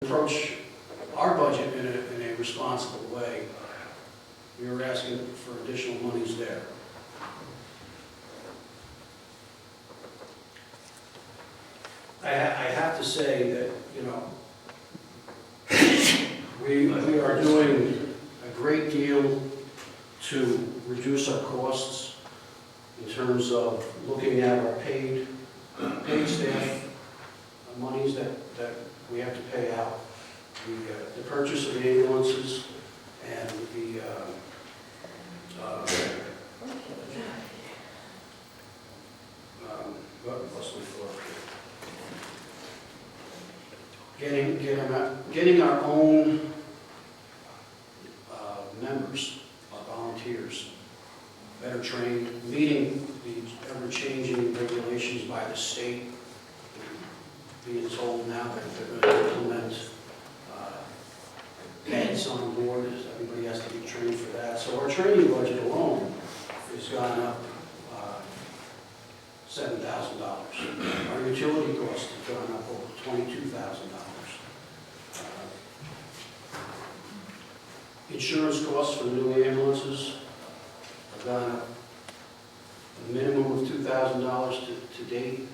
approach our budget in a responsible way. We were asking for additional monies there. I have to say that, you know, we are doing a great deal to reduce our costs in terms of looking at our paid staff, monies that we have to pay out, the purchase of ambulances, and the what's the floor? Getting our own members, our volunteers, better trained, meeting the ever-changing regulations by the state, being told now that they're going to implement heads on board, as everybody has to be trained for that. So our training budget alone has gone up $7,000. Our utility costs have gone up over $22,000. Insurance costs for new ambulances have gone up a minimum of $2,000 to date.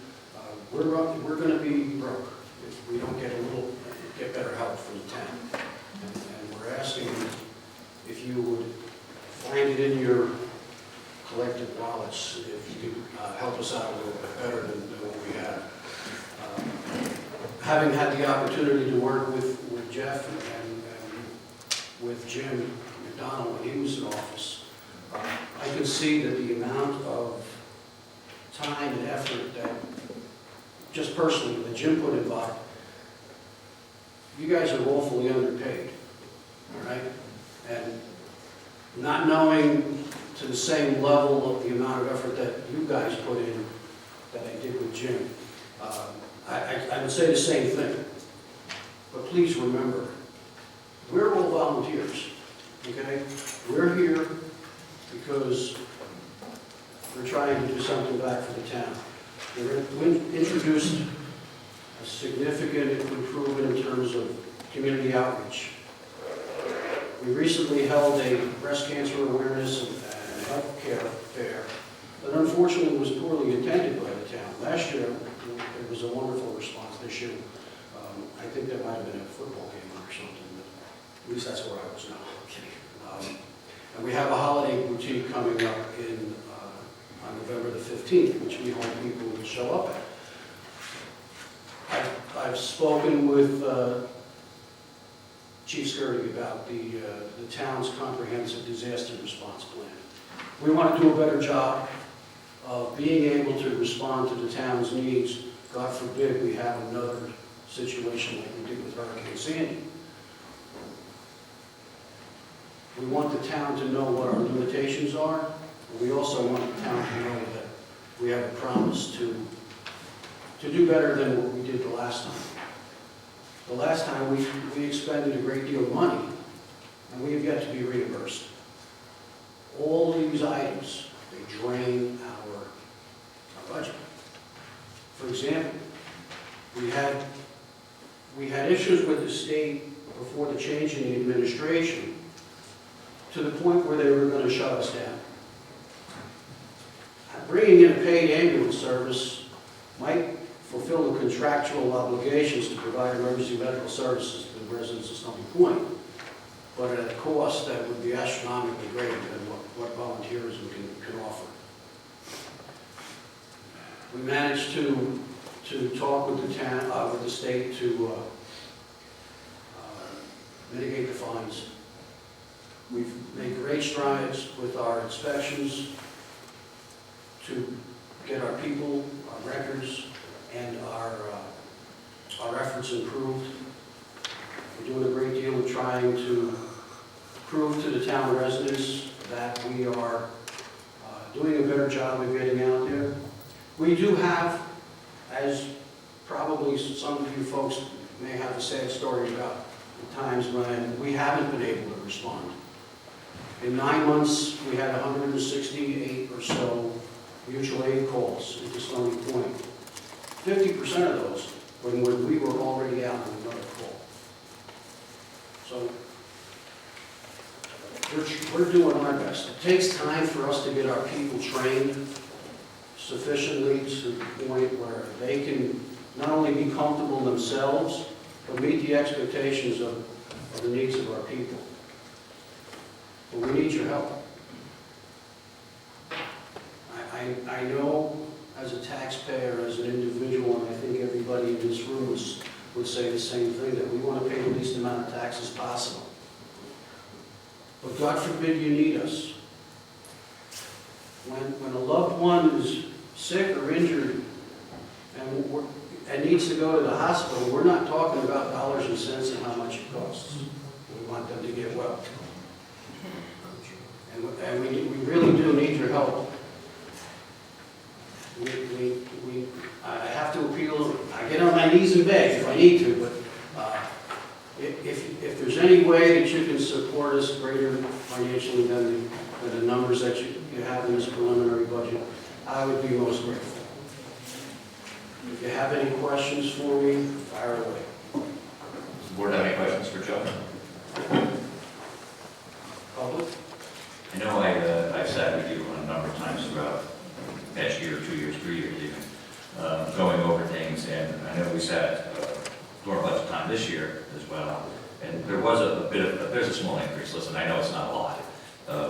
We're going to be broke if we don't get better help from the town. And we're asking if you would find it in your collective wallets, if you could help us out a little bit better than what we have. Having had the opportunity to work with Jeff and with Jim McDonald when he was in office, I can see that the amount of time and effort that, just personally, that Jim put in by, you guys are woefully underpaid, all right? And not knowing to the same level of the amount of effort that you guys put in that I did with Jim, I would say the same thing. But please remember, we're all volunteers, okay? We're here because we're trying to do something back for the town. We introduced a significant improvement in terms of community outreach. We recently held a breast cancer awareness and health care fair that unfortunately was poorly attended by the town. Last year, it was a wonderful response. This year, I think there might have been a football game or something, but at least that's where I was now. Okay. And we have a holiday boutique coming up on November the 15th, which we hope people will show up at. I've spoken with Chief Scurdy about the town's comprehensive disaster response plan. We want to do a better job of being able to respond to the town's needs. God forbid we have another situation like we did with Hurricane Sandy. We want the town to know what our limitations are. We also want the town to know that we have a promise to do better than what we did the last time. The last time we expended a great deal of money, and we have yet to be reimbursed. All these items, they drain our budget. For example, we had issues with the state before the change in the administration to the point where they were going to shut us down. Bringing in a paid ambulance service might fulfill the contractual obligations to provide emergency medical services to the residents of Stony Point, but at a cost that would be astronomically greater than what volunteerism can offer. We managed to talk with the town, with the state to mitigate the fines. We've made great strides with our inspections to get our people, our records, and our efforts improved. We're doing a great deal of trying to prove to the town residents that we are doing a better job of getting out there. We do have, as probably some of you folks may have a sad story about, the times when we haven't been able to respond. In 9 months, we had 168 or so mutual aid calls into Stony Point. 50% of those when we were already out on another call. So we're doing our best. It takes time for us to get our people trained sufficiently to the point where they can not only be comfortable themselves, but meet the expectations of the needs of our people. But we need your help. I know as a taxpayer, as an individual, and I think everybody in this room would say the same thing, that we want to pay the least amount of taxes possible. But God forbid you need us. When a loved one is sick or injured and needs to go to the hospital, we're not talking about dollars and cents and how much it costs. We want them to get well. And we really do need your help. I have to appeal, I get on my knees and beg if I need to, but if there's any way that you can support us greater financially than the numbers that you have in this preliminary budget, I would be most grateful. If you have any questions for me, fire away. Does the board have any questions for Joe? Public? I know I've sat with you a number of times throughout the past year, 2 years, 3 years even, going over things, and I know we sat during budget time this year as well, and there was there's a small increase. Listen, I know it's not a lot.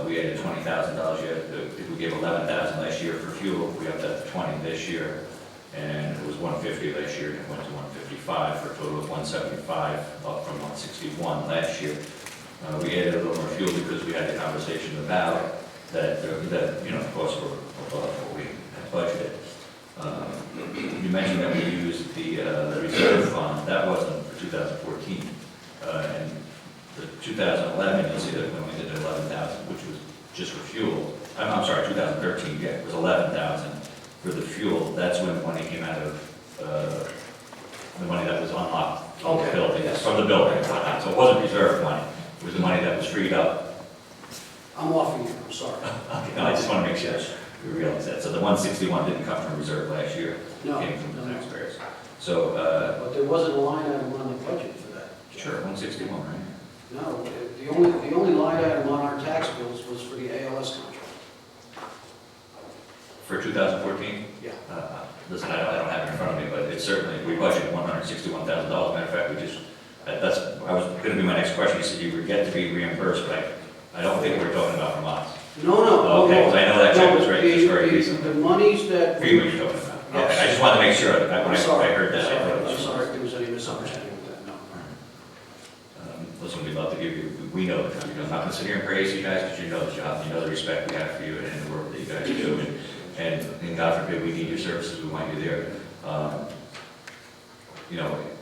We added $20,000 yet. If we gave $11,000 last year for fuel, we have that $20 this year, and it was $150 last year, and it went to $155 for a total of $175, up from $161 last year. We added a little more fuel because we had the conversation about that costs were above what we had budgeted. You mentioned that we used the reserve fund. That wasn't for 2014. And the 2011, you'll see that we only did 11,000, which was just for fuel. I'm sorry, 2013, yeah, it was 11,000 for the fuel. That's when the money came out of the money that was unlocked from the building, from the building and whatnot. So it wasn't reserve money. It was the money that was freed up. I'm off of you, I'm sorry. Okay, no, I just want to make sure we realize that. So the 161 didn't come from reserve last year. No. It came from the taxpayers. So, But there wasn't a line item on the budget for that. sure, 161, right? No, the only line item on our tax bills was for the ALS contract. For 2014? Yeah. Listen, I don't have it in front of me, but it's certainly, we budgeted $161,000. Matter of fact, we just, I was going to be my next question. You said you would get to be reimbursed, but I don't think we're talking about from us. No. Okay, because I know that check was written just very recently. The monies that... For you, what you're talking about. Yes. Okay, I just wanted to make sure that when I heard that. I thought it I'm was- sorry if there was any misunderstanding with that, no. Listen, we'd love to give you, we know that, I'm not going to sit here and praise you guys, because you know the job, you know the respect we have for you and the work that you guys do, and God forbid we need your services, we want you there.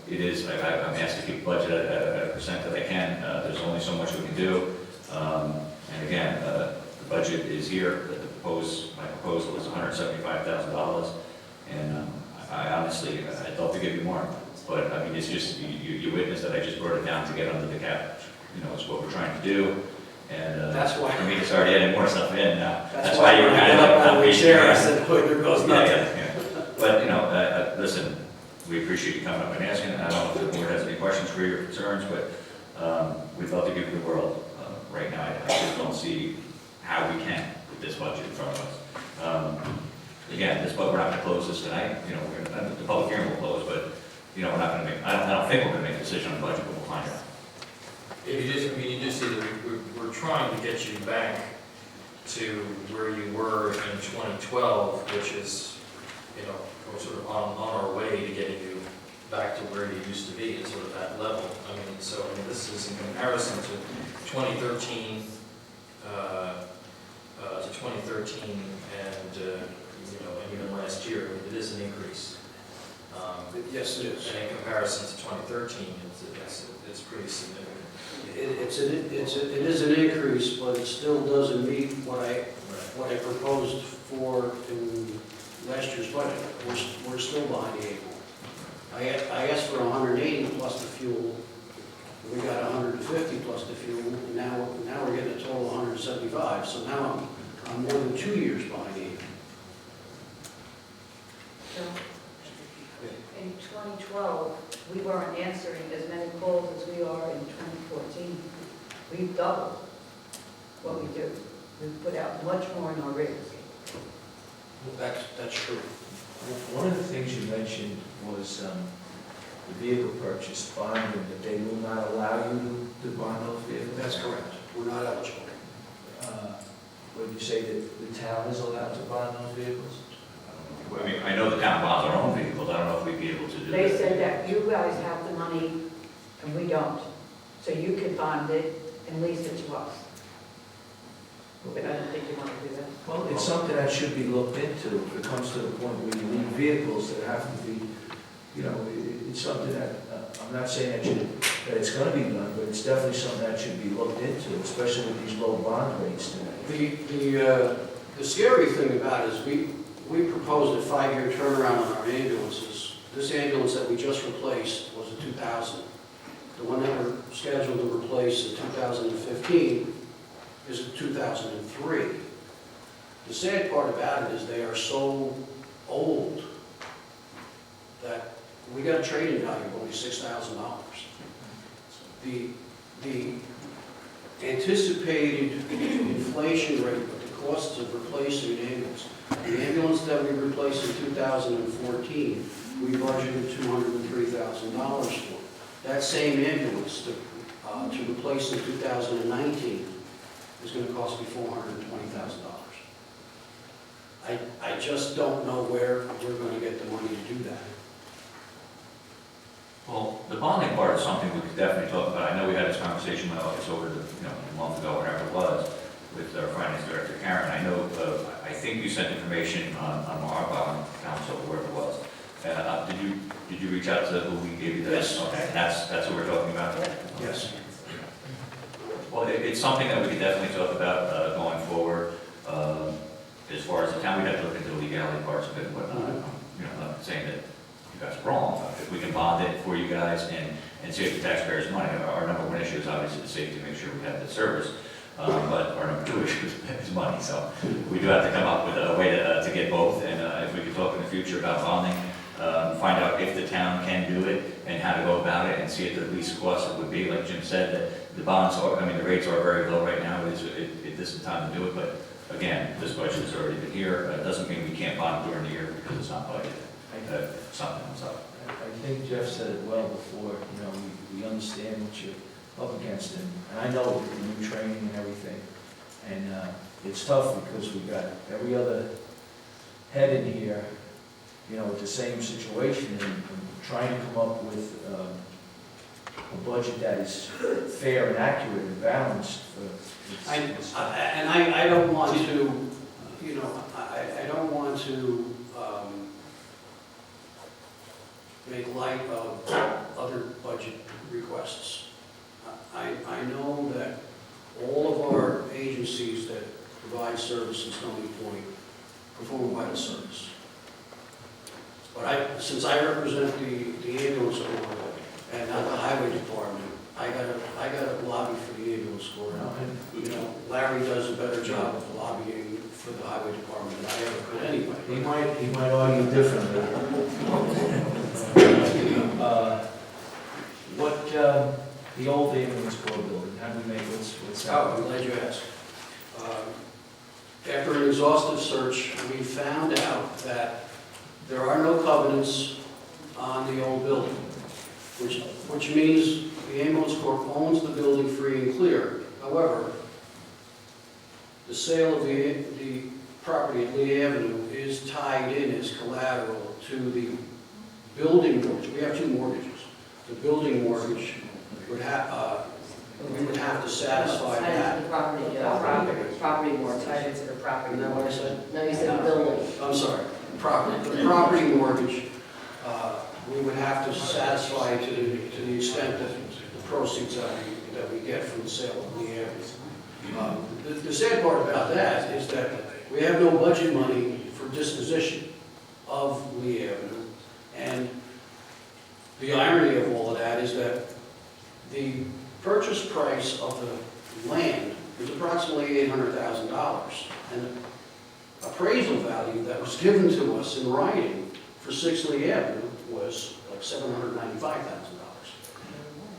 It is, I'm asked to keep the budget at a percent that I can. There's only so much we can do. And again, the budget is here. My proposal is $175,000. And I honestly, I'd love to give you more. But I mean, it's just, you witness that I just brought it down to get under the cap. It's what we're trying to do. And That's why. for me to start adding more stuff in now. That's why you were kind of up on the chair. I said, boy, there goes nothing. Yeah. But, listen, we appreciate you coming up and asking. I don't know if the board has any questions for you or concerns, but we'd love to give you the world. Right now, I just don't see how we can with this budget in front of us. Again, we're not going to close this tonight. The public hearing will close, but we're not going to make. I don't think we're going to make a decision on the budget, but we'll find out. You just see that we're trying to get you back to where you were in 2012, which is, we're sort of on our way to getting you back to where you used to be at sort of that level. This is in comparison to 2013, and even last year, it is an increase. Yes, it is. And in comparison to 2013, it's pretty significant. It is an increase, but it still doesn't meet what I proposed for in last year's budget. We're still behind the eight ball. I asked for 180 plus the fuel. We got 150 plus the fuel. Now we're getting a total of 175. So now I'm more than 2 years behind the eight ball. So, in 2012, we weren't answering as many calls as we are in 2014. We've doubled what we do. We've put out much more in our rigs. That's true. One of the things you mentioned was the vehicle purchase bonding, that they will not allow you to bond those vehicles? That's correct. We're not eligible. Would you say that the town is allowed to bond those vehicles? I mean, I know the town bonds our own vehicles, I don't know if we'd be able to do that. They said that you guys have the money and we don't. So you could bond it and lease it to us. But I don't think you want to do that. Well, it's something that should be looked into if it comes to the point where you need vehicles that have to be, you know, it's something that, I'm not saying that it's gonna be done, but it's definitely something that should be looked into, especially with these low bond rates today. The scary thing about it is we proposed a 5-year turnaround on our ambulances. This ambulance that we just replaced was a 2000. The one that we're scheduled to replace in 2015 is a 2003. The sad part about it is they are so old that we got a trading value of only $6,000. The anticipated inflation rate of the costs of replacing an ambulance, the ambulance that we replaced in 2014, we budgeted $203,000 for. That same ambulance to replace in 2019 is going to cost me $420,000. I just don't know where we're going to get the money to do that. Well, the bonding part is something we could definitely talk about. I know we had this conversation when I was over a month ago, whatever it was, with our finance director, Karen. I know, I think you sent information on our bond council, or wherever it was. Did you reach out to who we gave you this? Yes. Okay, that's what we're talking about? Yes. Well, it's something that we could definitely talk about going forward. As far as the town, we'd have to look into the legality parts of it, but I'm not saying that you guys are wrong. If we can bond it for you guys and save the taxpayers money, our number one issue is obviously the safety, make sure we have the service. But our number two issue is money. So we do have to come up with a way to get both. And if we could talk in the future about bonding, find out if the town can do it and how to go about it and see if the least cost it would be. Like Jim said, that the bonds are, the rates are very low right now. It isn't time to do it. But again, this budget has already been here. It doesn't mean we can't bond during the year because it's not budgeted. Something comes up. I think Jeff said it well before, we understand what you're up against, and I know with the new training and everything, and it's tough because we've got every other head in here, with the same situation, and trying to come up with a budget that is fair and accurate and balanced. I don't want to, I don't want to make light of other budget requests. I know that all of our agencies that provide service in Stony Point perform a vital service. But since I represent the ambulance corps and not the highway department, I gotta lobby for the ambulance corps. Larry does a better job of lobbying for the highway department than I ever could anyway. He might argue differently. The old ambulance corps building, how do we make what's Oh, I'm glad you asked. After an exhaustive search, we found out that there are no covenants on the old building, which means the ambulance corps owns the building free and clear. However, the sale of the property at Lee Avenue is tied in as collateral to the building mortgage. We have two mortgages. The building mortgage would have, we would have to satisfy that. The property, property mortgage. Tied into the property. Isn't that what I said? No, you said building. I'm sorry, the property mortgage, we would have to satisfy to the extent that the proceeds that we get from the sale of the area. The sad part about that is that we have no budget money for disposition of Lee Avenue. And the irony of all of that is that the purchase price of the land is approximately $800,000. And the appraisal value that was given to us in writing for 6 Lee Avenue was like $795,000.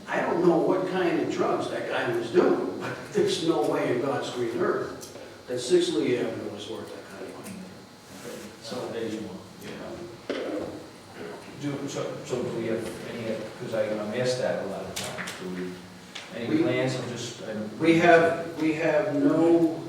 I don't know what kind of drugs that guy was doing, but there's no way in God's green earth that 6 Lee Avenue was worth that kind of money. So there you go. So do we have any, because I'm asked that a lot of times, do we, any We- plans, We have no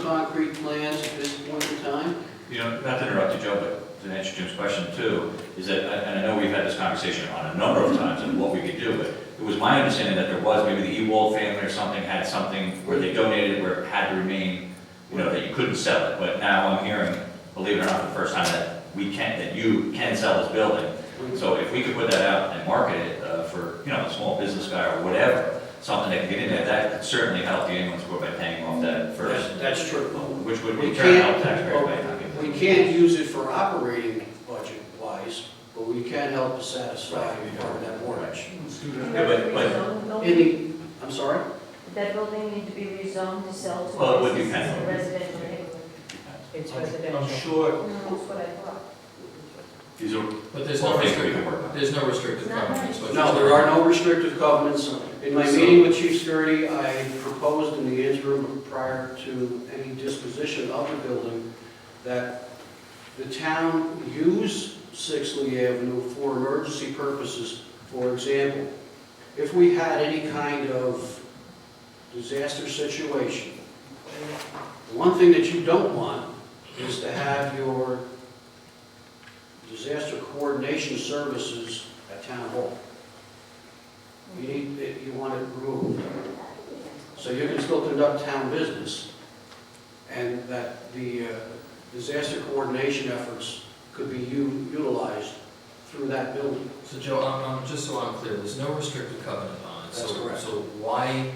concrete plans at this point in time. You know, not to interrupt you, Joe, but to answer Jim's question too, is that, and I know we've had this conversation on a number of times and what we could do, but it was my understanding that there was, maybe the Ewald family or something had something where they donated it, where it had to remain, you know, that you couldn't sell it. But now I'm hearing, believe it or not, for the first time that that you can sell this building. So if we could put that out and market it for, you know, a small business guy or whatever, something that can get in there, that could certainly help the ambulance corps by paying off that first, That's true. which would We in turn help can't- taxpayers by not getting. We can't use it for operating budget-wise, but we can help to satisfy part of that mortgage. Yeah, but In the, I'm sorry? Would that building need to be rezoned to sell to Well, it would business depend. or residential neighborhood? It's I'm residential. sure, No, that's what I thought. These are But there's all no things we restrictive, can work on. there's no restrictive Not covenants. what No, you're there are saying. no restrictive covenants. In my meeting with Chief Stony, I proposed in the interim prior to any disposition of the building that the town use 6 Lee Avenue for emergency purposes. For example, if we had any kind of disaster situation, the one thing that you don't want is to have your disaster coordination services at town hall. You want it removed. So you can still conduct town business, and that the disaster coordination efforts could be utilized through that building. So Joe, just so I'm clear, there's no restrictive covenant on it. That's correct. So why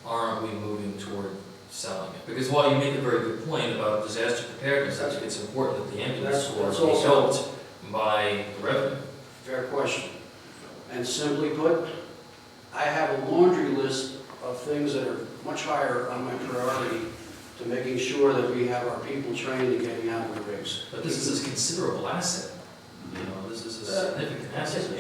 aren't we moving toward selling it? Because while you make a very good point about disaster preparedness, I think it's important that the ambulance corps That's be also- helped by the revenue. Fair question. And simply put, I have a laundry list of things that are much higher on my priority to making sure that we have our people trained in getting out of the rigs. But this is a considerable asset. You know, this is a significant asset.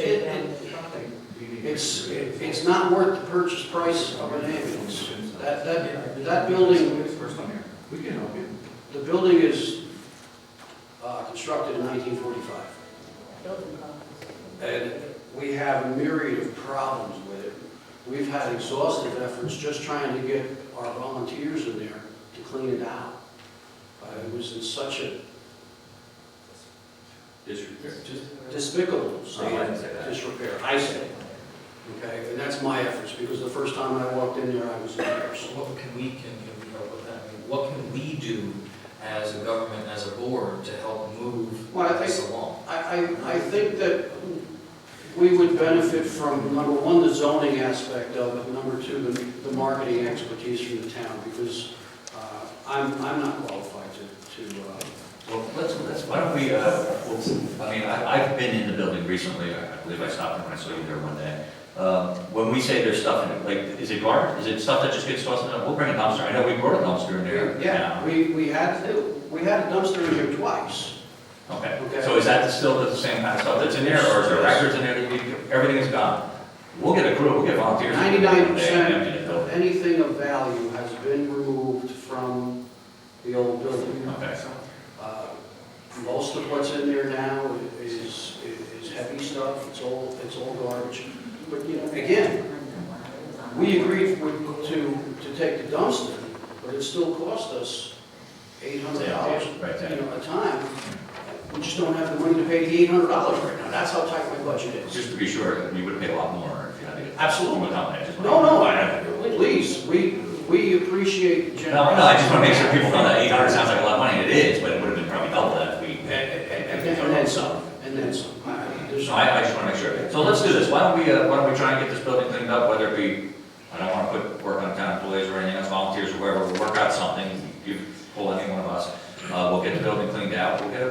It's not worth the purchase price of an ambulance. That building, We can help you. the building is constructed in 1945. And we have a myriad of problems with it. We've had exhaustive efforts just trying to get our volunteers in there to clean it out. It was in such a despicable state Oh, I of didn't say that. disrepair, I say. Okay, and that's my efforts, because the first time I walked in there, I was embarrassed. So what can we help with that? I mean, what can we do as a government, as a board, to help move Well, I this think- along? I think that we would benefit from, number one, the zoning aspect of it, number two, the marketing expertise from the town, because I'm not qualified to Well, why don't we, I mean, I've been in the building recently, I believe I stopped in when I saw you there one day. When we say there's stuff in it, like, is it garbage? Is it stuff that just gets tossed in? We'll bring a dumpster. I know we brought a dumpster in there. Yeah, we had a dumpster in here twice. Okay, Okay. so is that still the same kind of stuff that's in there, or is there records in there, everything is gone? We'll get a crew, we'll get volunteers. 99% Empty the of building. anything of value has been removed from the old building. Okay. Most of what's in there now is heavy stuff, it's all garbage. But, you know, again, we agreed to take the dumpster, but it still cost us $800, Right there. a time. We just don't have the money to pay the $800 right now, that's how tight my budget is. Just to be sure, you would pay a lot more if you had to get. Absolutely. From a company. I just No, wanna- please, we appreciate the No, I just want to make sure people know that 800 sounds like a lot of money, and it is, but it would have been probably double that if we. And then some, and then some. There's- So I just want to make sure. So let's do this. Why don't we try and get this building cleaned up, whether it be, I don't want to put work on town employees or anything else, volunteers or whoever, we'll work out something, you pull any one of us. We'll get the building cleaned out, we'll get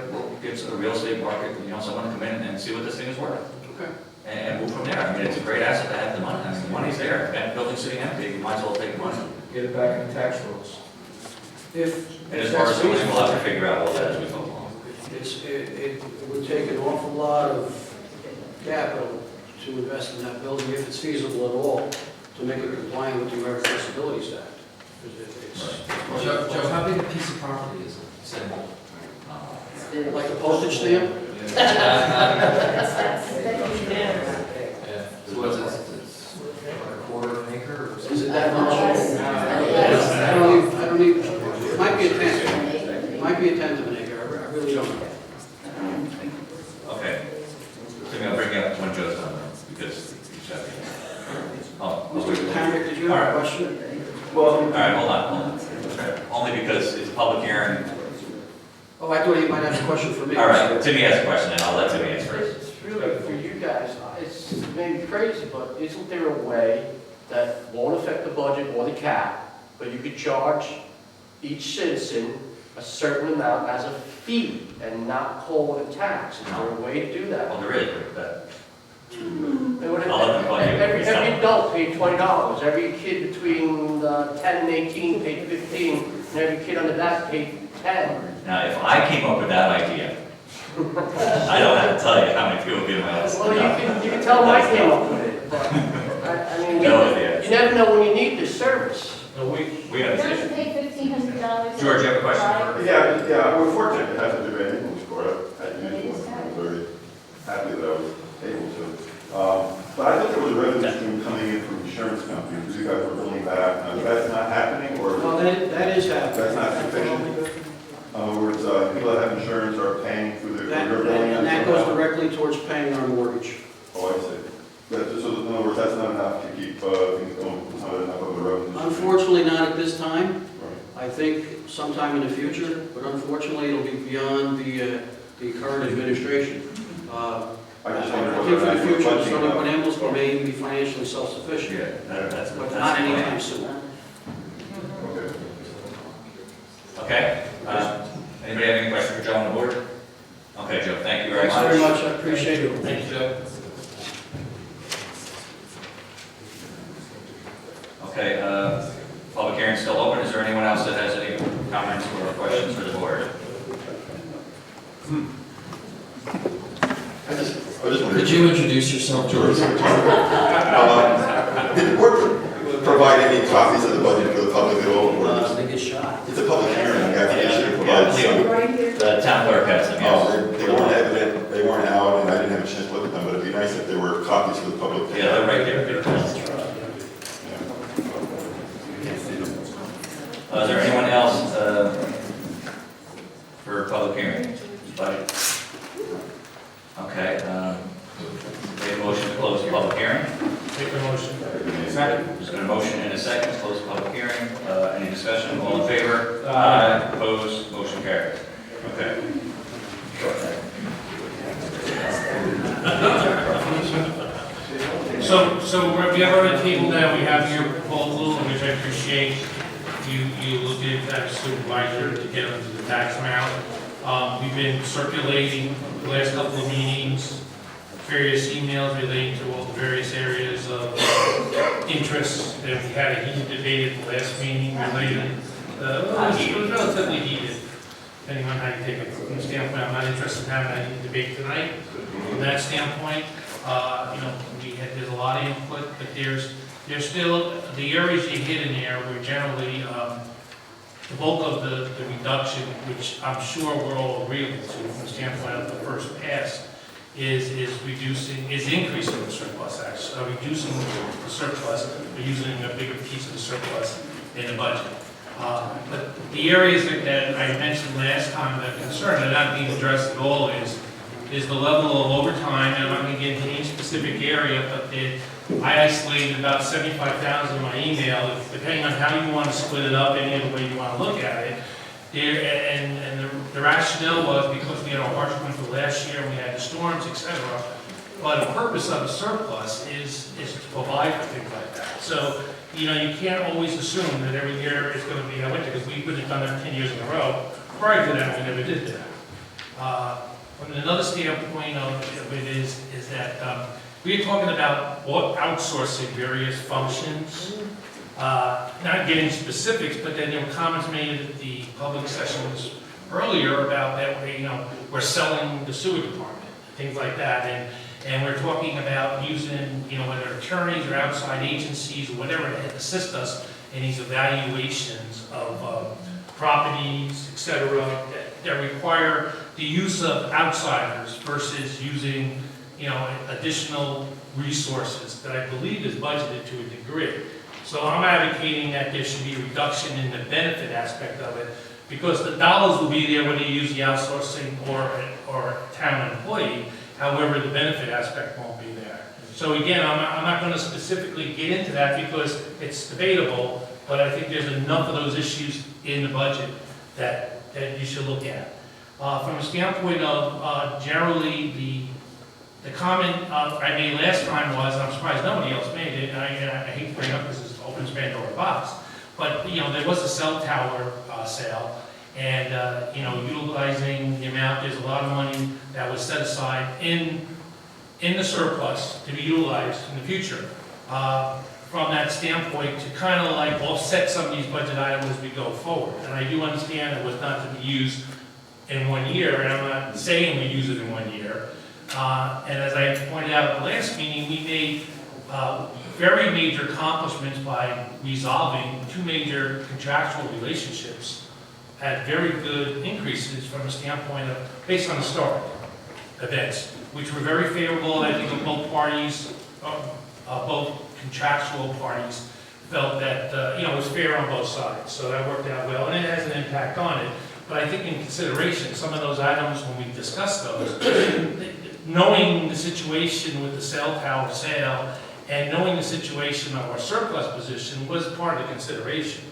a real estate market, someone to come in and see what this thing is worth. Okay. And move from there. I mean, it's a great asset to have the money. I mean, the money's there. That building's sitting empty, you might as well take the money. get it back in the tax rolls. And as far as the money, we'll have to figure out all that as we go along. It would take an awful lot of capital to invest in that building, if it's feasible at all, to make it compliant with the American Disabilities Act. Joe, how big a piece of property is it? Say. Like a postage stamp? Yeah. So what's it? It's a quarter of an acre or something? Is it that much? I don't even, it might be a tenth. It might be a tenth of an acre, I really don't know. Okay. So I'm gonna bring up when Joe's done, because you said. Oh, Mr. Henrik, did you have a question? all right, hold on. Only because it's a public hearing. Oh, I thought you might have a question for me. All right, Timmy has a question, and I'll let Timmy answer first. It's really for you guys, it's maybe crazy, but isn't there a way that won't affect the budget or the cap, but you could charge each citizen a certain amount as a fee and not call it a tax? Is there a way to do that? Well, there is, but Every adult paid $20, every kid between 10 and 18 paid 15, and every kid under that paid 10. now, if I came up with that idea, I don't have to tell you how many people give my Well, you can tell them I came up with it, but, I mean, No idea. you never know when you need this service. We Don't understand. you pay $1,500? George, you have a question? Yeah, we're fortunate to have to do an English court at Union. I'm very happy that I was able to. But I thought there was a revenue stream coming in from insurance companies, you guys were billing that. That's not happening, or Well, that is happening. that's not sufficient? In other words, people that have insurance are paying through their That- billing? And that goes directly towards paying our mortgage. Oh, I see. So in other words, that's not enough to keep things going, it's not enough of a revenue stream? Unfortunately, not at this time. Right. I think sometime in the future, but unfortunately, it'll be beyond the current administration. I just I wonder think whether for or the not future, we're Stony budgeting enough. Ambulance may even be financially self-sufficient, Yeah, that's but the not plan. anytime soon. Okay. Okay, anybody have any questions for Joe on the board? Okay, Joe, thank you very Thanks much. very much, I appreciate it. Thank you, Joe. Okay, public hearing's still open. Is there anyone else that has any comments or questions for the board? I just wondered. Could you introduce yourself, George? Did the board provide any copies of the budget for the public at all? Or They get shot. it's a public hearing, I think they should provide some. Right here. The town clerk has them, yes. They weren't evident, they weren't out, and I didn't have a chance to look at them, but it'd be nice if there were copies for the public. Yeah, they're right there. Is there anyone else for public hearing? Budget? Okay, make a motion to close the public hearing. Make a motion. Second. There's been a motion and a second to close the public hearing. Any discussion? All in favor? Aye. Opposed? Motion carries. Okay. So we have already tabled that, we have your proposal, which I appreciate you looking at that supervisor to get into the tax amount. We've been circulating the last couple of meetings, various emails relating to all the various areas of interest. And we had a heated debate at the last meeting related, it was relatively heated, depending on how you take it. From the standpoint, I'm not interested in having a heated debate tonight. From that standpoint, there's a lot of input, but there's still, the areas you hit in there were generally, the bulk of the reduction, which I'm sure we're all agreeable to from the standpoint of the first pass, is increasing the surplus, actually, reducing the surplus, or using a bigger piece of the surplus in the budget. But the areas that I mentioned last time that are concerned, and not being addressed at all, is the level of overtime, and I'm not going to get into any specific area, but I isolated about 75,000 in my email, depending on how you want to split it up, any other way you want to look at it. And the rationale was because we had a harsh winter last year, and we had the storms, etc. But the purpose of a surplus is to provide for things like that. So, you can't always assume that every year is going to be a winter, because we would have done that 10 years in a row. Prior to that, we never did that. From another standpoint of it is that we are talking about outsourcing various functions, not getting specifics, but then there were comments made at the public sessions earlier about that we're selling the sewer department, things like that. and we're talking about using, whether attorneys or outside agencies or whatever to assist us in these evaluations of properties, et cetera, that require the use of outsiders versus using, additional resources that I believe is budgeted to a degree. So I'm advocating that there should be a reduction in the benefit aspect of it, because the dollars will be there whether you use the outsourcing or a town employee. However, the benefit aspect won't be there. So again, I'm not going to specifically get into that because it's debatable, but I think there's enough of those issues in the budget that you should look at. From a standpoint of generally the comment I made last time was, I'm surprised nobody else made it, and I hate to bring it up because it opens Pandora's box, but there was a cell tower sale, and utilizing the amount, there's a lot of money that was set aside in the surplus to be utilized in the future. From that standpoint, to kind of like offset some of these budget items as we go forward. And I do understand it was not to be used in 1 year, and I'm not saying we use it in 1 year. And as I pointed out at the last meeting, we made very major accomplishments by resolving 2 major contractual relationships at very good increases from a standpoint of, based on historic events, which were very favorable. I think of both parties, both contractual parties felt that it was fair on both sides. So that worked out well, and it has an impact on it. But I think in consideration, some of those items, when we discussed those, knowing the situation with the cell tower sale and knowing the situation of our surplus position was part of the consideration.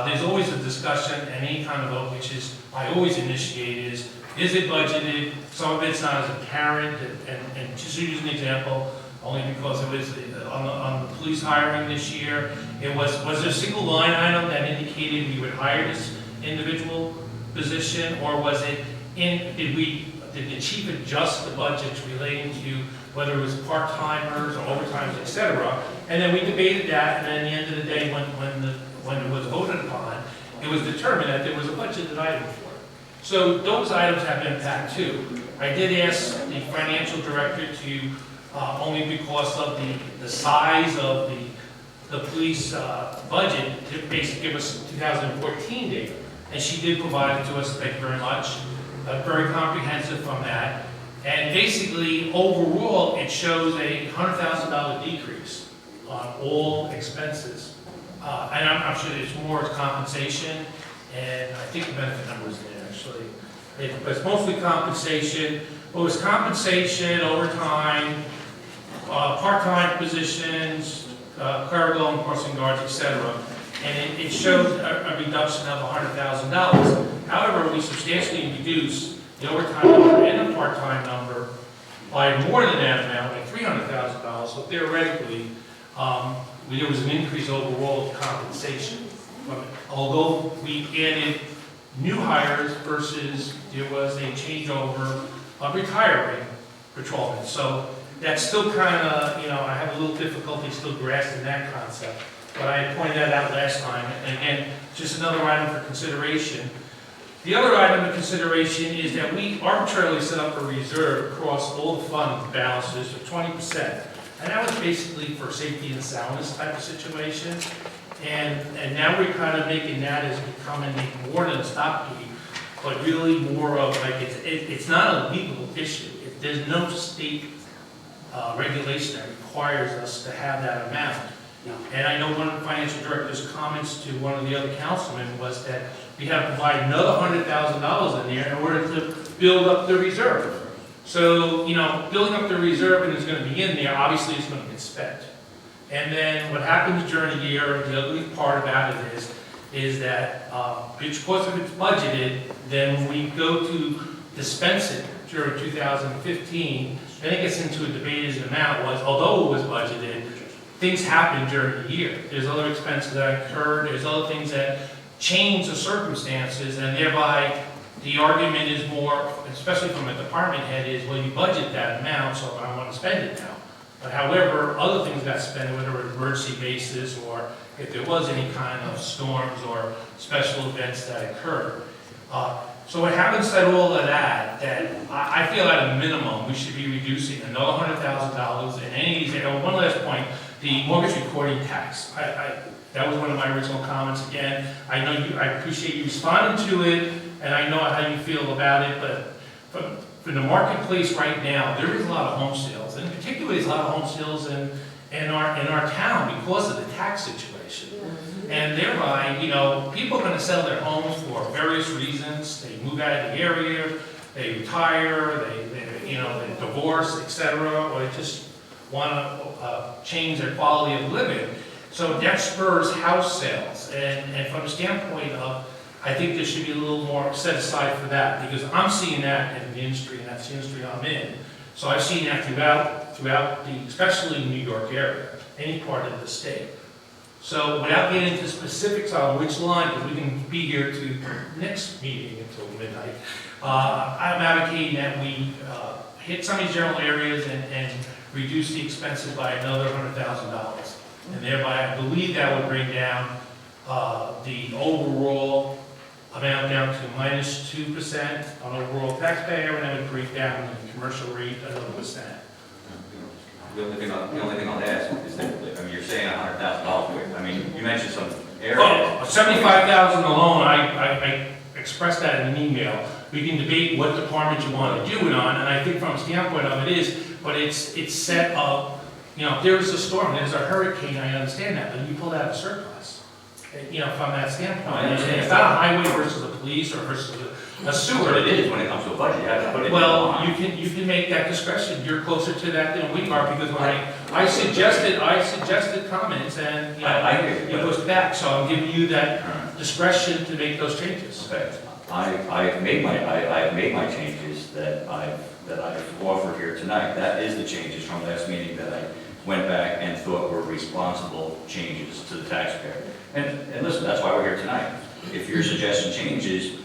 There's always a discussion and any kind of vote, which is, I always initiate is it budgeted? Some of it's not as apparent, and just to use an example, only because it was on the police hiring this year, was there a single line item that indicated we would hire this individual position, or was it did the chief adjust the budgets relating to whether it was part-timers or overtimes, et cetera? And then we debated that, and then at the end of the day, when it was voted upon, it was determined that there was a budgeted item for it. So those items have impact too. I did ask the financial director to, only because of the size of the police budget, to basically give us 2014 data. And she did provide it to us, thank you very much. Very comprehensive from that. And basically, overall, it shows a $100,000 decrease on all expenses. And I'm sure there's more compensation, and I think the benefit number is there, actually. But it's mostly compensation. It was compensation, overtime, part-time positions, clerical and crossing guards, etc. And it showed a reduction of $100,000. However, we substantially reduced the overtime number and the part-time number by more than that amount, like $300,000. So theoretically, there was an increase overall of compensation. Although we added new hires versus there was a changeover of retiring patrolmen. So that's still kind of, I have a little difficulty still grasping that concept. But I pointed that out last time. And again, just another item for consideration. The other item of consideration is that we arbitrarily set up a reserve across all the fund balances of 20%. And that was basically for safety and soundness type of situation. And now we're kind of making that as becoming more than a stopgap, but really more of like, it's not a legal issue. There's no state regulation that requires us to have that amount. And I know one of the financial director's comments to one of the other councilmen was that we have to provide another $100,000 in there in order to build up the reserve. So, building up the reserve and it's going to be in there, obviously it's going to get spent. And then what happens during the year, the ugly part about it is that because if it's budgeted, then when we go to dispense it during 2015, then it gets into a debate as the amount was, although it was budgeted, things happen during the year. There's other expenses that occur, there's other things that change the circumstances, and thereby the argument is more, especially from a department head, is, well, you budget that amount, so I want to spend it now. But however, other things got spent, whether it was emergency basis or if there was any kind of storms or special events that occurred. So having said all of that, I feel at a minimum, we should be reducing another $100,000 in any of these areas. One last point, the mortgage recording tax. That was one of my original comments again. I know I appreciate you responding to it, and I know how you feel about it, but from the marketplace right now, there is a lot of home sales, and particularly there's a lot of home sales in our town because of the tax situation. And thereby, people are going to sell their homes for various reasons. They move out of the area, they retire, they divorce, etc., or they just want to change their quality of living. So that spurs house sales. And from the standpoint of, I think there should be a little more set aside for that, because I'm seeing that in the industry, and that's the industry I'm in. So I've seen that throughout especially New York area, any part of the state. So without getting into specifics on which line, because we can be here to the next meeting until midnight, I'm advocating that we hit some of these general areas and reduce the expenses by another $100,000. And thereby, I believe that would bring down the overall amount down to -2% on overall taxpayer, and that would bring down the commercial rate another %. The only thing I'll ask is that, you're saying $100,000. I mean, you mentioned some areas. Well, $75,000 alone, I expressed that in an email. We can debate what department you want to do it on, and I think from a standpoint of it is, but it's set up, if there's a storm, there's a hurricane, I understand that, but you pull out a surplus. From that standpoint. I understand. It's not a highway versus a police or versus a sewer. But it is when it comes to a budget, you have to put it in the Well, line. you can make that discretion, you're closer to that than we are, because when I suggested comments, and, I hear you, it was back, so I'm giving you that discretion to make those changes. Okay, I've made my changes that I've offered here tonight. That is the changes from last meeting that I went back and thought were responsible changes to the taxpayer. And listen, that's why we're here tonight. If your suggestion changes,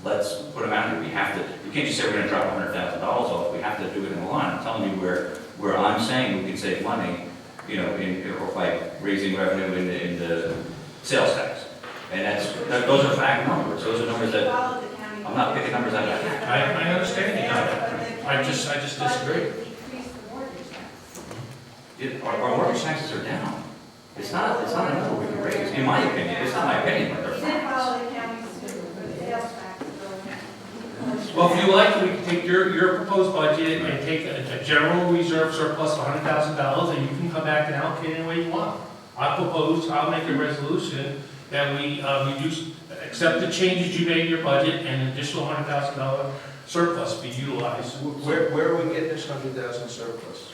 let's put them out here. We have to, you can't just say we're gonna drop $100,000 off. We have to do it in a line. I'm telling you where I'm saying we can save money, or by raising revenue in the sales tax. And those are fact numbers. Those are numbers that, I'm not picking numbers out of the hat. I understand you. I just disagree. Our mortgage taxes are down. It's not a number we can raise, in my opinion. It's not my opinion, but they're facts. Well, if you like, we can take your proposed budget and take a general reserve surplus of $100,000, and you can come back and allocate any way you want. I'll make a resolution that we accept the changes you made in your budget, and an additional $100,000 surplus be utilized. Where are we getting this 100,000 surplus?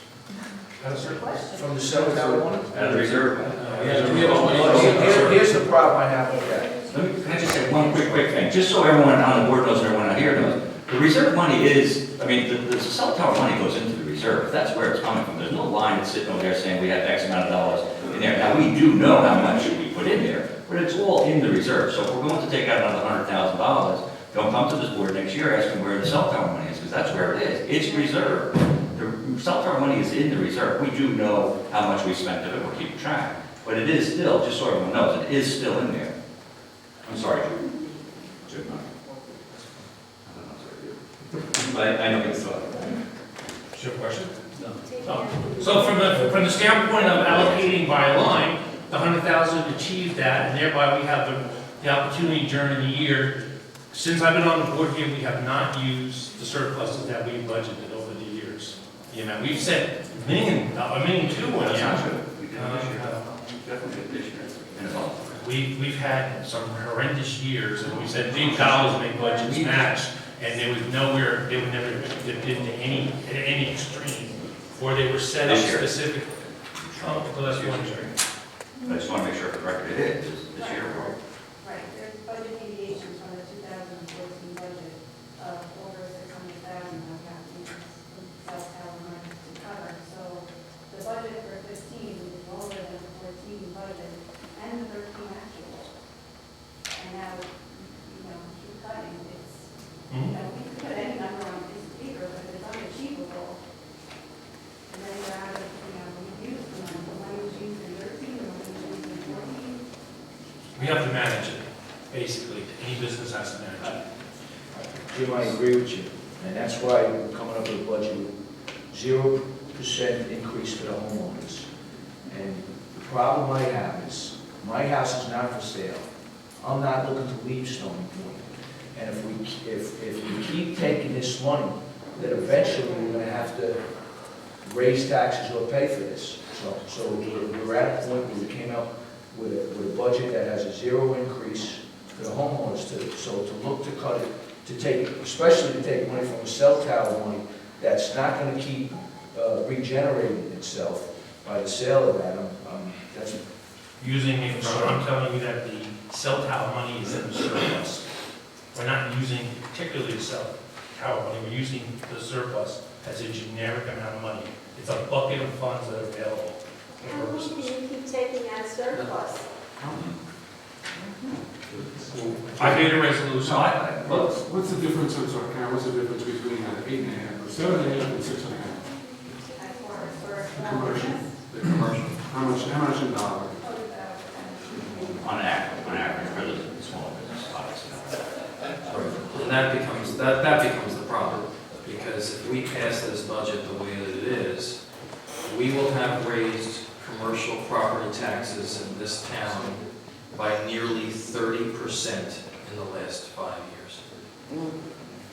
From the cell tower one? Out of the reserve. Here's the problem I have with that. Can I just say one quick thing, just so everyone on the board knows and everyone out here knows. The reserve money is, the cell tower money goes into the reserve. That's where it's coming from. There's no line that's sitting over there saying we have X amount of dollars in there. Now, we do know how much we put in there, but it's all in the reserve. So if we're going to take out another $100,000, don't come to this board next year asking where the cell tower money is, because that's where it is. It's reserved. The cell tower money is in the reserve. We do know how much we spent of it. We're keeping track. But it is still, just so everyone knows, it is still in there. I'm sorry, Jim. I know it's Is your question? No. So from the standpoint of allocating by line, the 100,000 achieved that, and thereby we have the opportunity during the year. Since I've been on the board here, we have not used the surpluses that we budgeted over the years. We've said $1.2 million. That's not true. We did this year. Definitely did this year. And it's all. We've had some horrendous years, and we said big dollars make budgets match, and there was nowhere, they were never dipped into any extreme, or they were set up This year. specific. Oh, well, that's one year. I just want to make sure for the record it is this year. Right, there's budget deviations from the 2014 budget of over 600,000 I've got in South Carolina to cover. So the budget for 15 is lower than the 14 budget and the 13 actual. And now, keep cutting, it's, we could put any number on a piece of paper, but if it's unachievable, and then you're out of, you use the money. The money was used in 13, the money was used in 14. We have to manage it, basically. Any business has to manage it. Jim, I agree with you, and that's why we're coming up with a budget with 0% increase to the homeowners. And the problem I have is, my house is not for sale. I'm not looking to leave Stony Point. And if we keep taking this money, then eventually we're gonna have to raise taxes or pay for this. So we're at a point where we came out with a budget that has a 0 increase for the homeowners to look to cut it, especially to take money from the cell tower money that's not gonna keep regenerating itself by the sale of that. That's Using it, I'm telling you that the cell tower money is in the surplus. We're not using particularly the cell tower money, we're using the surplus as a generic amount of money. It's a bucket of funds that are available for How long do purposes. you keep taking out surplus? I made a resolution. What's the difference, I'm sorry, Karen, what's the difference between an 8.5 or 7.5 and 6.5? As far as for Commercial. The commercial. How much in dollars? On average, for the small business, obviously. And that becomes the problem, because if we pass this budget the way that it is, we will have raised commercial property taxes in this town by nearly 30% in the last 5 years.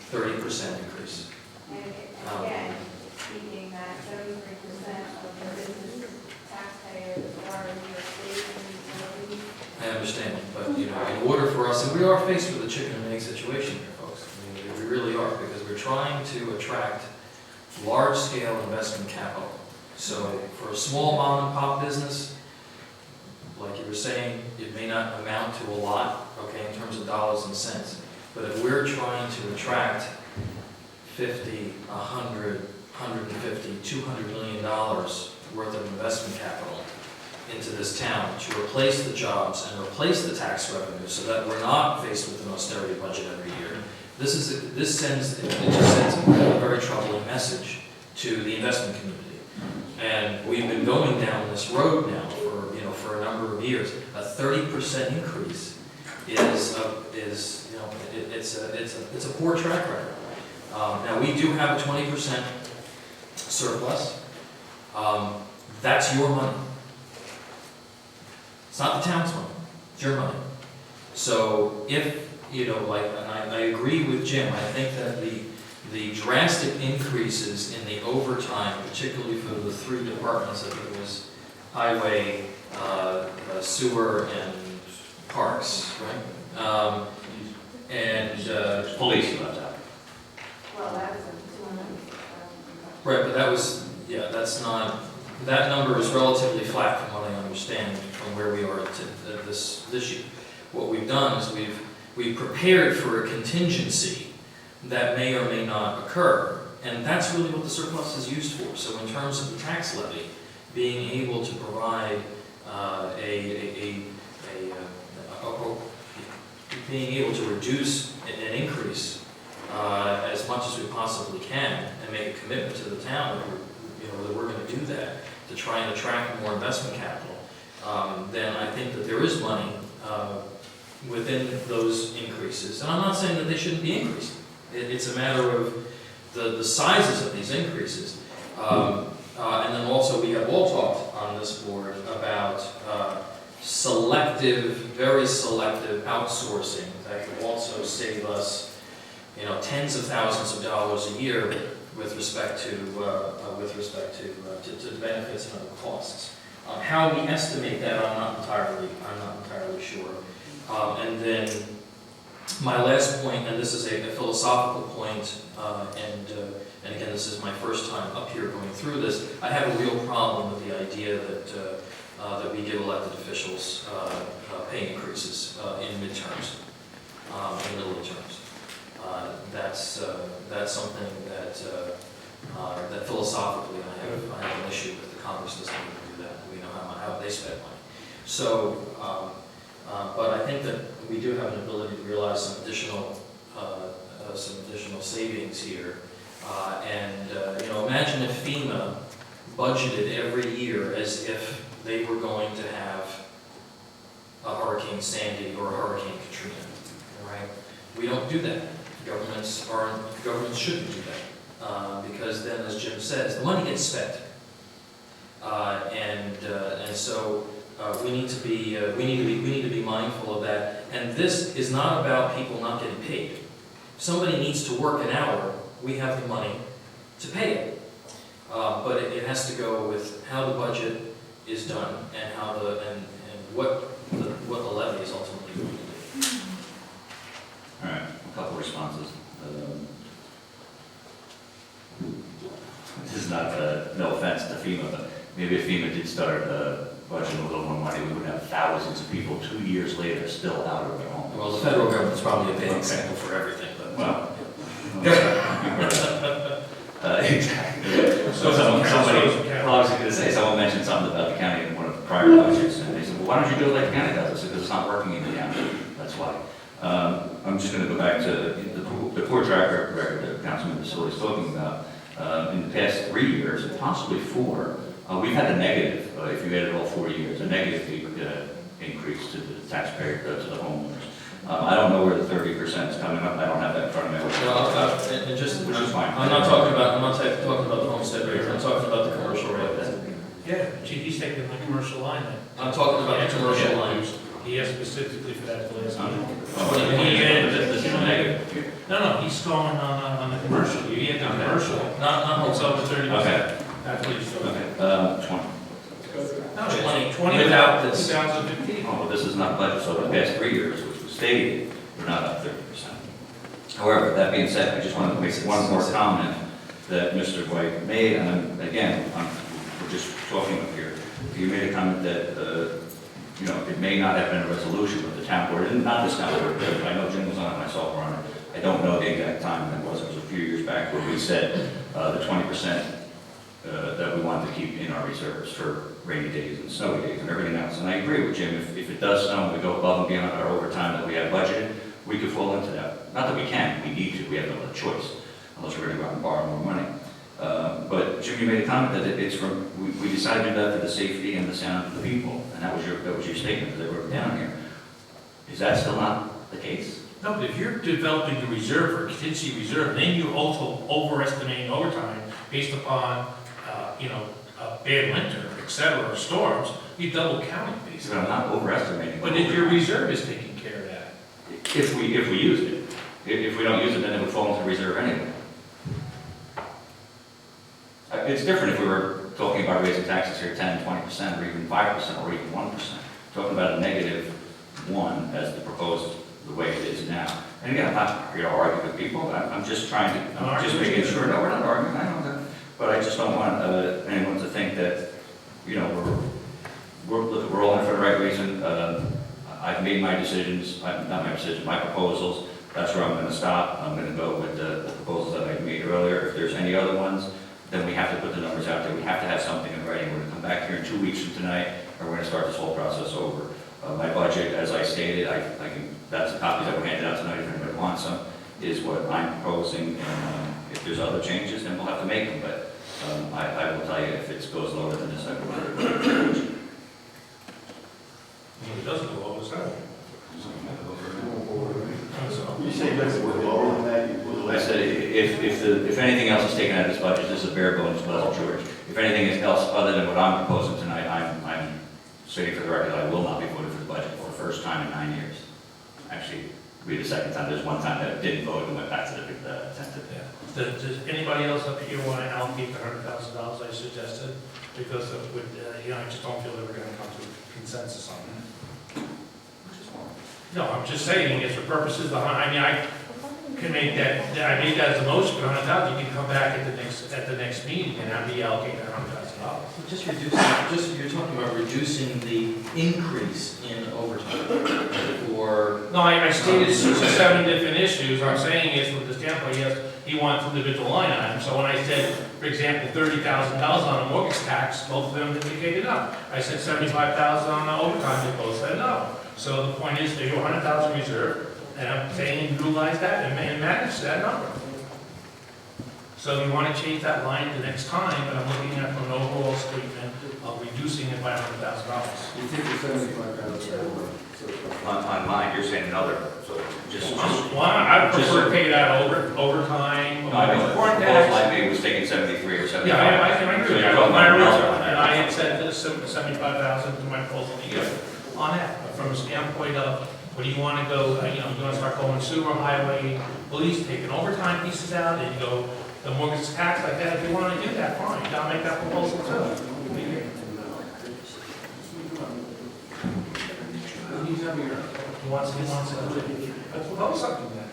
30% increase. And again, speaking that 73% of the business taxpayers are in your state and utilities. I understand, but, you know, in order for us, and we are faced with a chicken and egg situation here, folks. I mean, we really are, because we're trying to attract large-scale investment capital. So for a small mom and pop business, like you were saying, it may not amount to a lot, okay, in terms of dollars and cents. But if we're trying to attract 50, 100, 150, $200 million worth of investment capital into this town to replace the jobs and replace the tax revenue so that we're not faced with an austerity budget every year, this just sends a very troubling message to the investment community. And we've been going down this road now for a number of years. A 30% increase is it's a poor track record. Now we do have a 20% surplus. That's your money. It's not the town's money. It's your money. So if and I agree with Jim. I think that the drastic increases in the overtime, particularly for the 3 departments, I think it was highway, sewer, and parks, right? Police left out. Well, that was a 200. Right, but that number is relatively flat from what I understand from where we are this year. What we've done is we've prepared for a contingency that may or may not occur, and that's really what the surplus is used for. So in terms of the tax levy, being able to provide being able to reduce an increase as much as we possibly can, and make a commitment to the town that we're going to do that to try and attract more investment capital, then I think that there is money within those increases. And I'm not saying that they shouldn't be increased. It's a matter of the sizes of these increases. And then also we have all talked on this board about very selective outsourcing that could also save us, tens of thousands of dollars a year with respect to benefits and other costs. How we estimate that, I'm not entirely sure. And then my last point, and this is a philosophical point, and again, this is my first time up here going through this. I have a real problem with the idea that we give elected officials pay increases in midterms, in middle of terms. That's something that philosophically I have an issue with. The Congress doesn't even do that. We know how they spend money. So, but I think that we do have an ability to realize some additional savings here. Imagine if FEMA budgeted every year as if they were going to have a Hurricane Sandy or a Hurricane Katrina, right? We don't do that. Governments shouldn't do that, because then, as Jim says, the money gets spent. And so we need to be mindful of that. And this is not about people not getting paid. If somebody needs to work an hour, we have the money to pay it. But it has to go with how the budget is done and how and what the levy is ultimately going to do. All right, a couple responses. This is not, no offense to FEMA, but maybe if FEMA did start budgeting a little more money, we would have thousands of people 2 years later still out of their homes. Well, the federal government's probably a bad example for everything, but. Well. Exactly. So somebody, well, I was going to say, someone mentioned something about the county in one of the prior budgets, and they said, well, why don't you do it like the county does? I said, because it's not working in the county, that's why. I'm just going to go back to the poor track record that Councilman Vasili is talking about. In the past 3 years, and possibly 4, we've had a negative, if you added all 4 years, a negative increase to the taxpayer, to the homeowners. I don't know where the 30% is coming up. I don't have that in front of me. Which is fine. I'm not talking about the homestead rate. I'm talking about the commercial rate. Yeah, he's taking the commercial line then. I'm talking about the commercial line. He has specifically for that last meeting. This is a negative. No, he's going on the commercial. He had the commercial, not it's over 30%. Okay. That's what he's doing. Okay, 20. No, 20 Without this. 2015. Oh, well, this is not budget, so the past 3 years, which was stated, we're not up 30%. However, that being said, I just wanted to make one more comment that Mr. White made, and we're just talking up here. You made a comment that, it may not have been a resolution of the town board, and not this town board, but I know Jim was on it, myself were on it. I don't know the exact time that was. It was a few years back where we said the 20% that we wanted to keep in our reserves for rainy days and snowy days and everything else. And I agree with Jim, if it does snow and we go above and beyond our overtime that we have budgeted, we could fall into that. Not that we can, we need to, we have no other choice, unless we're going to go out and borrow more money. But Jim, you made a comment that it's from, we decided to do that for the safety and the sound of the people, and that was your statement that were down here. Is that still not the case? No, but if you're developing the reserve or contingency reserve, then you're also overestimating overtime based upon, a bad winter, et cetera, or storms, you double counting But basically. I'm not overestimating. But if your reserve is taking care of that. If we use it. If we don't use it, then it would fall into reserve anyway. It's different if we were talking about raising taxes here 10, 20%, or even 5%, or even 1%. Talking about a -1 as the proposed, the way it is now. And again, I'm not here to argue with people, but I'm just trying to, just making sure, no, we're not arguing, I know that. But I just don't want anyone to think that, we're all in for the right reason. I've made my decisions, not my decisions, my proposals. That's where I'm going to stop. I'm going to go with the proposals that I made earlier. If there's any other ones, then we have to put the numbers out there. We have to have something in writing. We're going to come back here in 2 weeks from tonight, and we're going to start this whole process over. My budget, as I stated, that's the copies that were handed out tonight, if anybody wants them, is what I'm proposing. And if there's other changes, then we'll have to make them. But I will tell you, if it goes lower than this, I will. If it doesn't go over, so. You say that's lower than that? I said, if anything else is taken out of this budget, this is a bare bones budget, George. If anything else other than what I'm proposing tonight, I'm stating for the record, I will not be voting for the budget for the first time in 9 years. Actually, it'll be the second time. There's one time that I didn't vote and went back to the tentative. Yeah. Does anybody else up here want to allocate the $100,000 I suggested? Because I just don't feel that we're going to come to a consensus on that. No, I'm just saying, it's for purposes of, I can make that, I made that as a motion, but $100,000, you can come back at the next meeting and have me allocate that $100,000. You're talking about reducing the increase in overtime, or? No, I stated 6 or 7 different issues. I'm saying is with the standpoint, yes, he wants individual line items. So when I said, for example, $30,000 on a mortgage tax, both of them indicated no. I said $75,000 on the overtime, they both said no. So the point is, there's $100,000 reserve, and I'm saying utilize that and manage that number. So if you want to change that line the next time, but I'm looking at from an overall statement of reducing it by $100,000. You think the 75,000 surplus? on mine, you're saying another, so just. Well, I prefer to pay that overtime. No, I know, the Foreign proposal tax. I made was taking 73 or 75. Yeah, I can agree So with you're that. talking My about original, another one. and I had said this 75,000 to my proposal a year on that, but from a standpoint of, what do you want to go, you want to start going sewer, highway, police, taking overtime pieces out, and you go, the mortgage tax like that, if you want to do that, fine, you gotta make that proposal too. He wants to propose something then.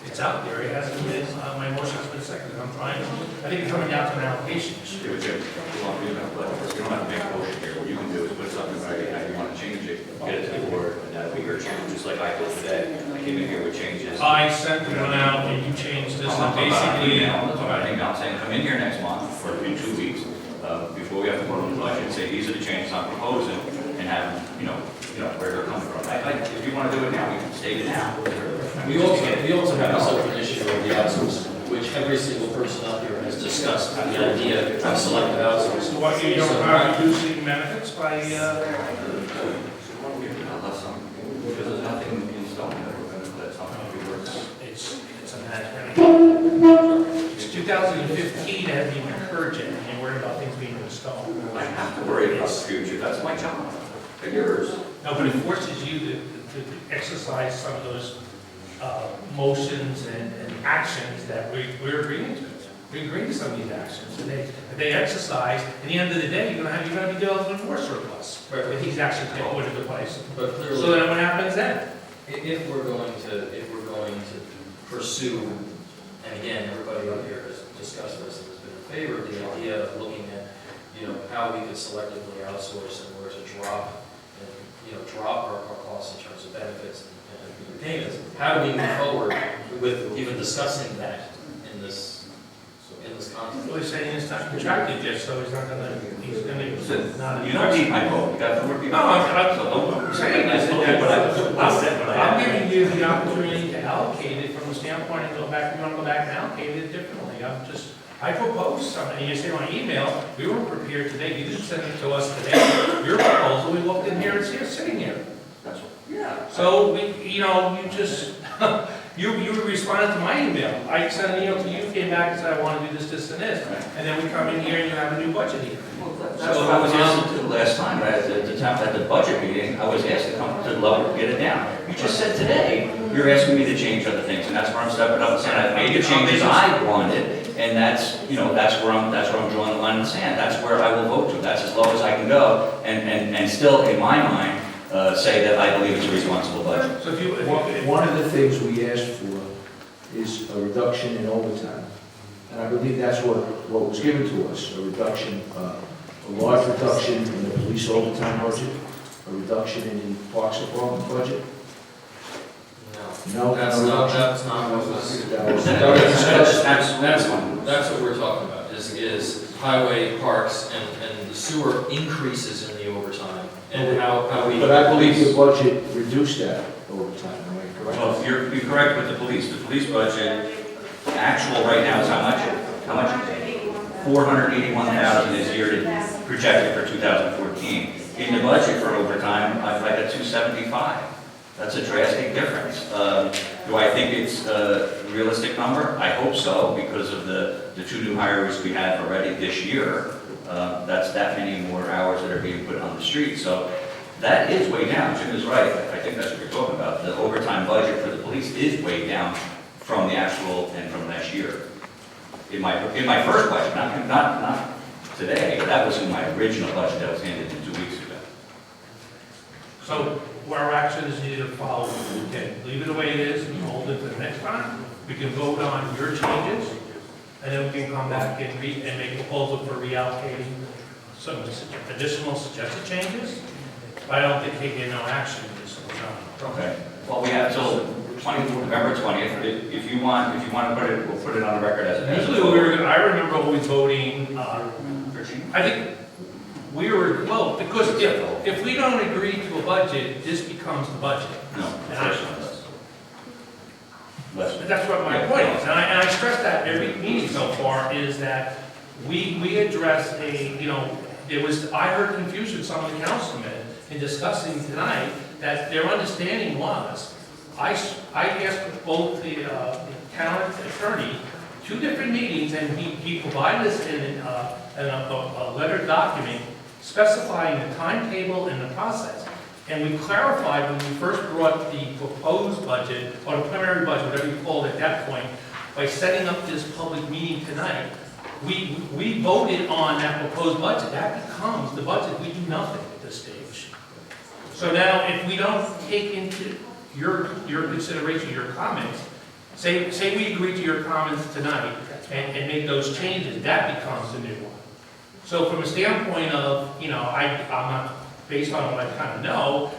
It's out there, it hasn't been, my motion's been seconded, I'm trying, I think it's coming down to an allocation issue. Yeah, but you want to do that, but you don't have to make a motion here. What you can do is put something right, how you want to change it, get it to the board, and that'll be your change, just like I did today. I came in here with changes. I sent one out and you changed this, and basically. I'm saying, come in here next month, or in 2 weeks, before we have to vote on the budget, say, these are the changes I'm proposing, and have, where they're coming from. If you want to do it now, we can state it now. We also have a separate issue of the outsourcing, which every single person out here has discussed, the idea of selective outsourcing. So what, you don't are reducing benefits by, Unless because there's nothing in stone that's not going to be worked. it's a match. It's 2015, it hasn't even occurred yet, and you're worried about things being installed. I have to worry about the future, that's my job, and yours. No, but it forces you to exercise some of those motions and actions that we're agreeing to. We agree to some of these actions, and if they exercise, at the end of the day, you're gonna be dealing with more surplus. Right. If these actions get put into place. But clearly. So then what happens then? If we're going to pursue, and again, everybody up here has discussed this and has been in favor of the idea of looking at, how we could selectively outsource and where to drop, and, drop our costs in terms of benefits and payments. How do we move forward with even discussing that in this context? Well, he's saying it's not contracted yet, so he's Listen, not. you don't need my vote, you got the word people. No, I'm saying is that I'm giving you the opportunity to allocate it from the standpoint and go back, you want to go back and allocate it differently. I proposed something, and you say on email, we weren't prepared today, you didn't send it to us today. Your proposal, we looked in here and see it sitting here. That's what, yeah. So you just, you responded to my email. I sent an email to you, came back and said, I want to do this, and this. And then we come in here and you have a new budget here. That's what I was asked to do last time, right? At the budget meeting, I was asked to come to the level, get it down. You just said today, you're asking me to change other things, and that's where I'm stepping up and saying, I've made the changes I wanted, and that's where I'm drawing the line in the sand. That's where I will vote to. That's as low as I can go, and still, in my mind, say that I believe it's a responsible budget. So One of the things we asked for is a reduction in overtime. And I believe that's what was given to us, a reduction, a large reduction in the police overtime budget, a reduction in the Parks Department budget. No, That's not what was. That was- That's what we're talking about, is highway, parks, and the sewer increases in the overtime, and how we. But I believe the budget reduced that overtime, am I correct? Well, you're correct with the police. The police budget, actual right now is how much? How much? 481,000 is year to projected for 2014. In the budget for overtime, I've got 275. That's a drastic difference. Do I think it's a realistic number? I hope so, because of the 2 new hires we have already this year. That's that many more hours that are being put on the street. So that is way down. Jim is right. I think that's what you're talking about. The overtime budget for the police is way down from the actual and from last year. In my first budget, not today, but that was in my original budget that was handed in 2 weeks ago. So our action is needed to follow. We can leave it the way it is and hold it to the next time. We can vote on your changes, and then we can come back and make a proposal for reallocating some additional suggested changes. But I don't think taking no action is no. Okay. Well, we have till November 20th. If you want to put it, we'll put it on the record as a. Usually I remember always voting, I think we were, well, because if we don't agree to a budget, this becomes the budget. No, And I- less. That's what my point is, and I stress that every meeting so far, is that we address I heard confusion, some of the councilmen, in discussing tonight, that their understanding was, I asked both the town attorney, 2 different meetings, and he provided us in a letter document specifying the timetable and the process. And we clarified when we first brought the proposed budget, or the preliminary budget, whatever you call it at that point, by setting up this public meeting tonight, we voted on that proposed budget. That becomes the budget. We do nothing at this stage. So now, if we don't take into your consideration, your comments, say we agree to your comments tonight and make those changes, that becomes the new one. So from a standpoint of, I'm not, based on what I kind of know,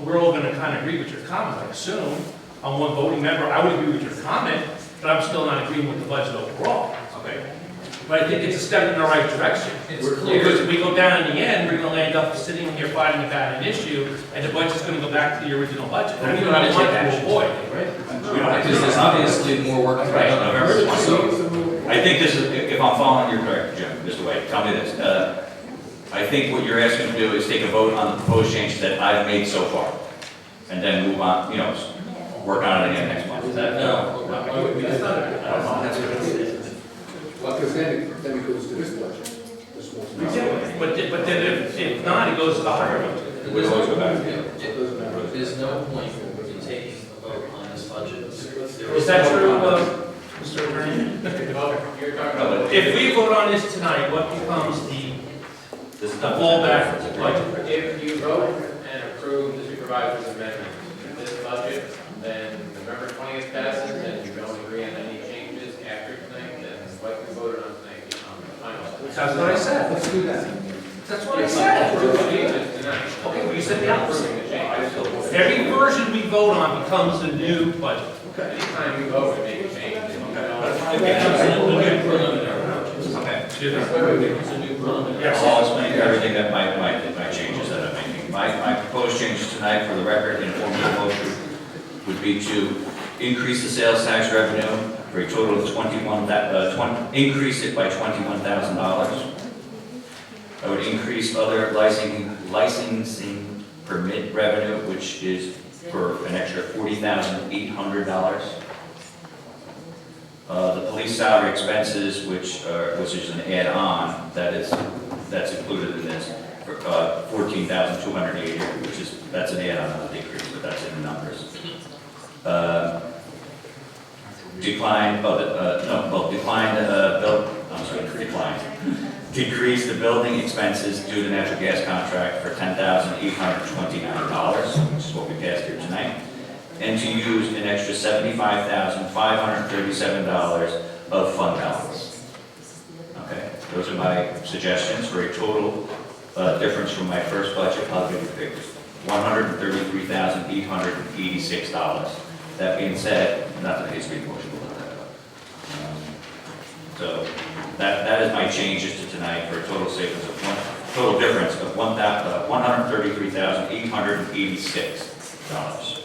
we're all going to kind of agree with your comments, I assume. I'm one voting member, I would agree with your comment, but I'm still not agreeing with the budget overall. Okay. But I think it's a step in the right direction. It's clear. Because if we go down in the end, we're going to end up sitting here fighting about an issue, and the budget's going to go back to the original budget. But we That's don't what I have to want take to action. avoid, right? Because there's obviously more work to be done in November. So, I think this is, if I'm following you correct, Jim, Mr. White, tell me this. I think what you're asking to do is take a vote on the proposed changes that I've made so far, and then move on, work on it again next month. Is that? No, that's not a, I don't know, that's good. Well, because then it goes to this budget. This one's- But then if not, it goes to the higher budget. We always go back to there's no point in taking a vote on this budget. Is that true, Mr. Attorney? If we vote on this tonight, what becomes the This is done. fallback budget? If you vote and approve the supervisor's amendment to this budget, then November 20th passes, and you don't agree on any changes after tonight, then what you voted on tonight becomes the final. That's what I said. Let's do that. That's what I said. Approve the changes tonight. Okay, well, you said the opposite. Approving the changes. Every version we vote on becomes the new budget. Anytime you vote to make a change, then you It becomes a new preliminary. Okay. Excuse me. It becomes a new preliminary. Yes. I'll explain everything that my changes that I'm making. My proposed changes tonight, for the record, in form of a motion, would be to increase the sales tax revenue for a total of increase it by $21,000. I would increase other licensing permit revenue, which is for an extra $40,800. The police salary expenses, which is an add-on, that's included in this, for $14,280, that's an add-on, not a decrease, but that's in the numbers. Decrease the building expenses due to natural gas contract for $10,829, which is what we passed here tonight, and to use an extra $75,537 of fund balance. Okay, those are my suggestions for a total difference from my first budget. I'll give you figures. $133,886. That being said, not that it's being emotional about that. So that is my changes to tonight for a total savings of total difference of $133,886.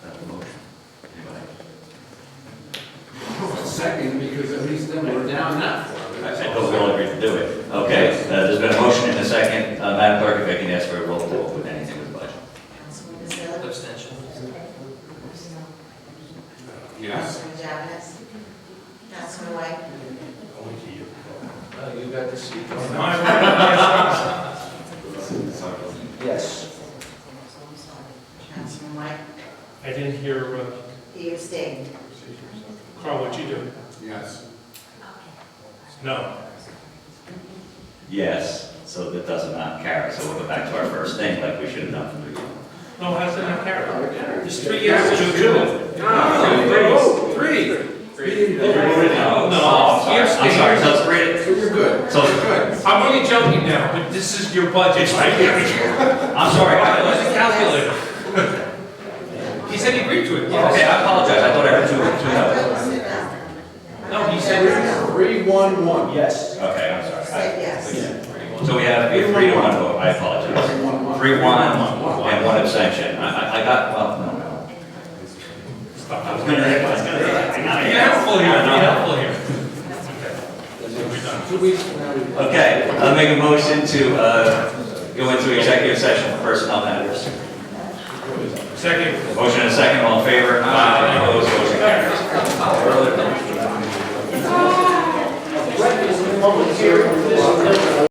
That's the motion. Anybody? Second, because at least then we're down that far. I thought we all agreed to do it. Okay, there's been a motion and a second. Madam Clerk, if I can ask for a roll call with anything with the budget. Abstention. Yes. Councilman White? You got the seat. Yes. Councilman White? I didn't hear, He abstained. Carl, what'd you do? Yes. No. Yes, so that does not carry. So we'll go back to our first thing, like we should have done from the beginning. No, how's it not carry? It's 3 years. Three. No, I'm sorry. So it's three. So you're good. So I'm only joking now, but this is your budget. I'm sorry. Where's the calculator? He said he agreed to it. Okay, I apologize. I thought I heard two no's. No, he said. 3-1-1. Yes. Okay, I'm sorry. Said yes. So we have a 3-1 vote. I apologize. 3-1 and one abstention. I got, well, no. I was gonna. Be helpful here, be helpful here. 2 weeks from now. Okay, I'll make a motion to go into executive session for personnel matters. Second. Motion and a second, all in favor? Aye. Opposed, motion carries. Public hearing for this